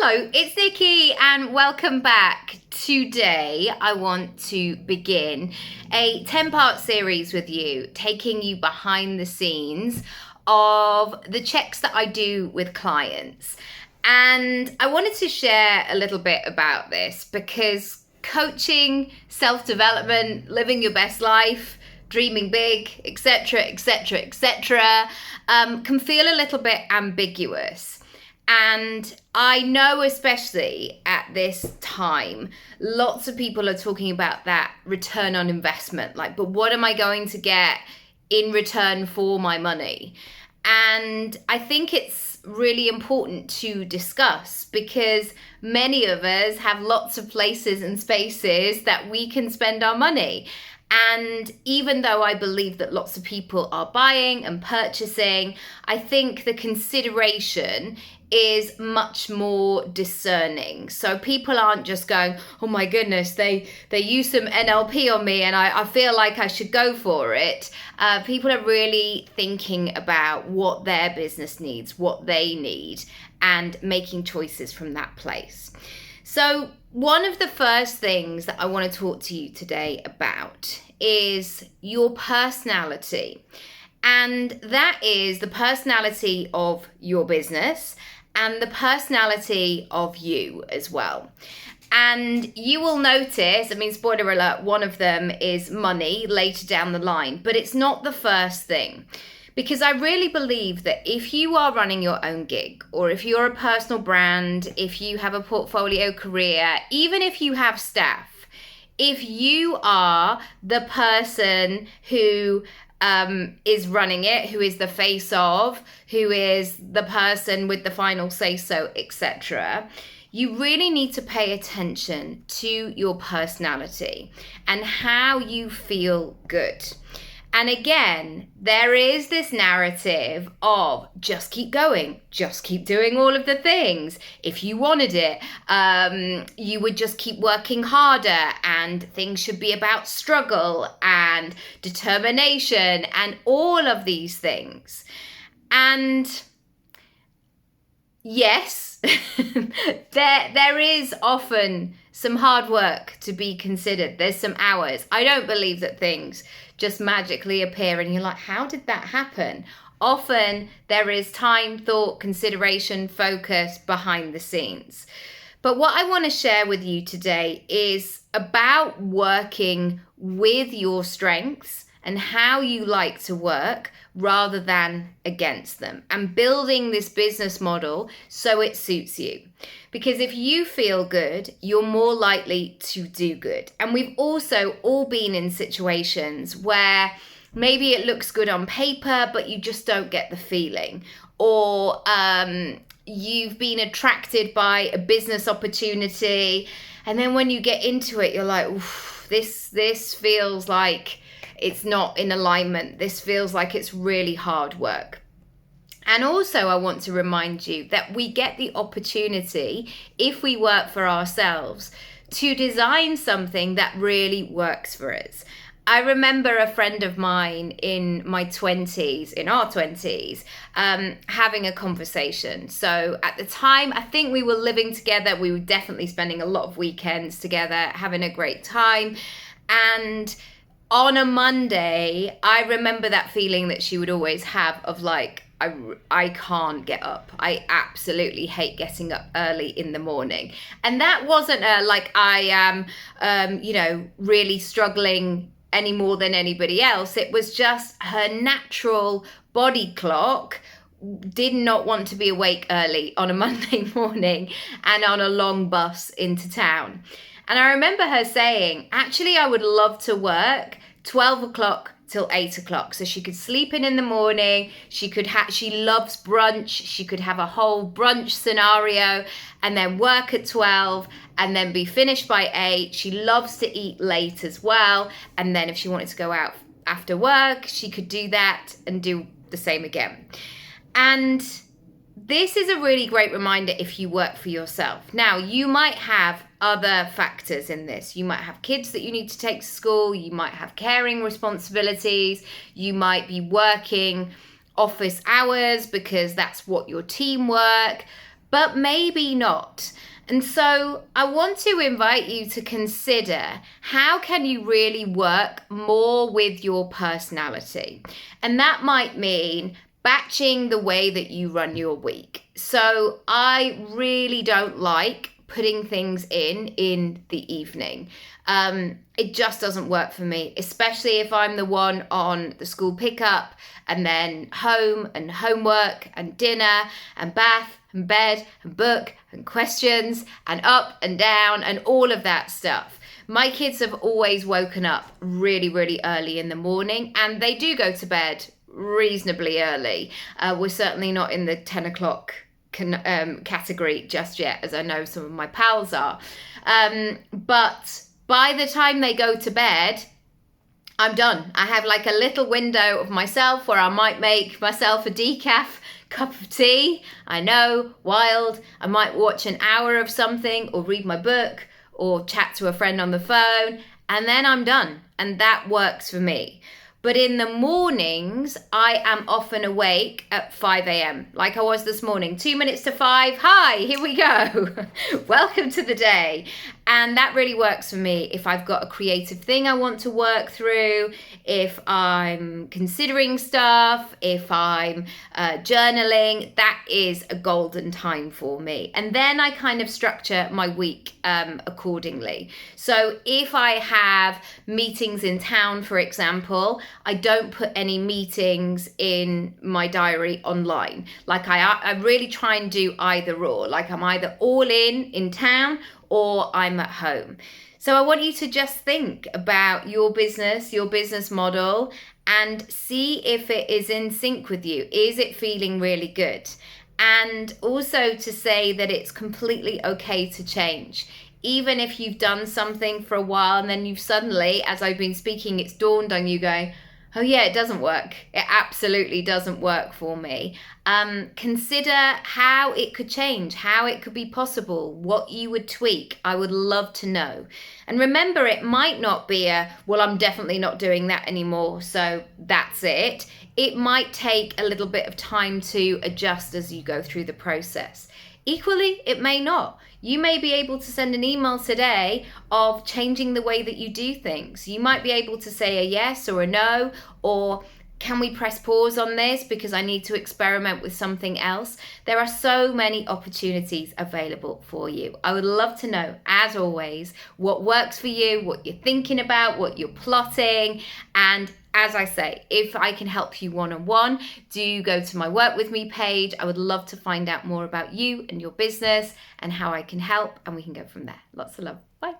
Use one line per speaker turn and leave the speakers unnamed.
Hello, it's Nicky and welcome back. Today I want to begin a 10-part series with you, taking you behind the scenes of the checks that I do with clients. And I wanted to share a little bit about this because coaching, self-development, living your best life, dreaming big, etc., etc., etc., can feel a little bit ambiguous. And I know, especially at this time, lots of people are talking about that return on investment. Like, but what am I going to get in return for my money? And I think it's really important to discuss because many of us have lots of places and spaces that we can spend our money. And even though I believe that lots of people are buying and purchasing, I think the consideration is much more discerning. So people aren't just going, oh my goodness, they use some NLP on me and I feel like I should go for it. People are really thinking about what their business needs, what they need, and making choices from that place. So one of the first things that I want to talk to you today about is your personality. And that is the personality of your business and the personality of you as well. And you will notice, spoiler alert, one of them is money later down the line, but it's not the first thing. Because I really believe that if you are running your own gig, or if you're a personal brand, if you have a portfolio career, even if you have staff, if you are the person who is running it, who is the face of, who is the person with the final say so, etc., you really need to pay attention to your personality and how you feel good. And again, there is this narrative of just keep going, just keep doing all of the things. If you wanted it, you would just keep working harder, and things should be about struggle and determination and all of these things. And yes, there is often some hard work to be considered. There's some hours. I don't believe that things just magically appear and you're like, how did that happen? Often there is time, thought, consideration, focus behind the scenes. But what I want to share with you today is about working with your strengths and how you like to work rather than against them, and building this business model so it suits you. Because if you feel good, you're more likely to do good. And we've also all been in situations where maybe it looks good on paper, but you just don't get the feeling. Or you've been attracted by a business opportunity, and then when you get into it, you're like, oof, this feels like it's not in alignment. This feels like it's really hard work. And also I want to remind you that we get the opportunity, if we work for ourselves, to design something that really works for us. I remember a friend of mine in our 20s, having a conversation. So at the time, I think we were living together. We were definitely spending a lot of weekends together, having a great time. And on a Monday, I remember that feeling that she would always have of like, I can't get up. I absolutely hate getting up early in the morning. And that wasn't like I am, really struggling any more than anybody else. It was just her natural body clock did not want to be awake early on a Monday morning and on a long bus into town. And I remember her saying, actually, I would love to work 12 o'clock till 8 o'clock. So she could sleep in the morning. She loves brunch. She could have a whole brunch scenario and then work at 12 and then be finished by 8. She loves to eat late as well. And then if she wanted to go out after work, she could do that and do the same again. And this is a really great reminder if you work for yourself. Now, you might have other factors in this. You might have kids that you need to take to school. You might have caring responsibilities. You might be working office hours because that's what your team work. but maybe not. And so I want to invite you to consider, how can you really work more with your personality? And that might mean batching the way that you run your week. So I really don't like putting things in the evening. It just doesn't work for me, especially if I'm the one on the school pickup and then home and homework and dinner and bath and bed and book and questions and up and down and all of that stuff. My kids have always woken up really, really early in the morning, and they do go to bed reasonably early. We're certainly not in the 10 o'clock category just yet, as I know some of my pals are. But by the time they go to bed, I'm done. I have like a little window of myself where I might make myself a decaf cup of tea. I know, wild. I might watch an hour of something or read my book or chat to a friend on the phone, and then I'm done. And that works for me. But in the mornings, I am often awake at 5 a.m. like I was this morning. 2 minutes to 5. Hi, here we go. Welcome to the day. And that really works for me if I've got a creative thing I want to work through, if I'm considering stuff, if I'm journaling. That is a golden time for me. And then I kind of structure my week accordingly. So if I have meetings in town, for example, I don't put any meetings in my diary online. Like I really try and do either or. Like I'm either all in town or I'm at home. So I want you to just think about your business model, and see if it is in sync with you. Is it feeling really good? And also to say that it's completely okay to change. Even if you've done something for a while and then you've suddenly, as I've been speaking, it's dawned on you going, oh yeah, it doesn't work. It absolutely doesn't work for me. Consider how it could change, how it could be possible, what you would tweak. I would love to know. And remember, it might not be well, I'm definitely not doing that anymore, so that's it. It might take a little bit of time to adjust as you go through the process. Equally, it may not. You may be able to send an email today of changing the way that you do things. You might be able to say a yes or a no, or can we press pause on this because I need to experiment with something else? There are so many opportunities available for you. I would love to know, as always, what works for you, what you're thinking about, what you're plotting. And as I say, if I can help you one-on-one, do go to my Work With Me page. I would love to find out more about you and your business and how I can help, and we can go from there. Lots of love. Bye.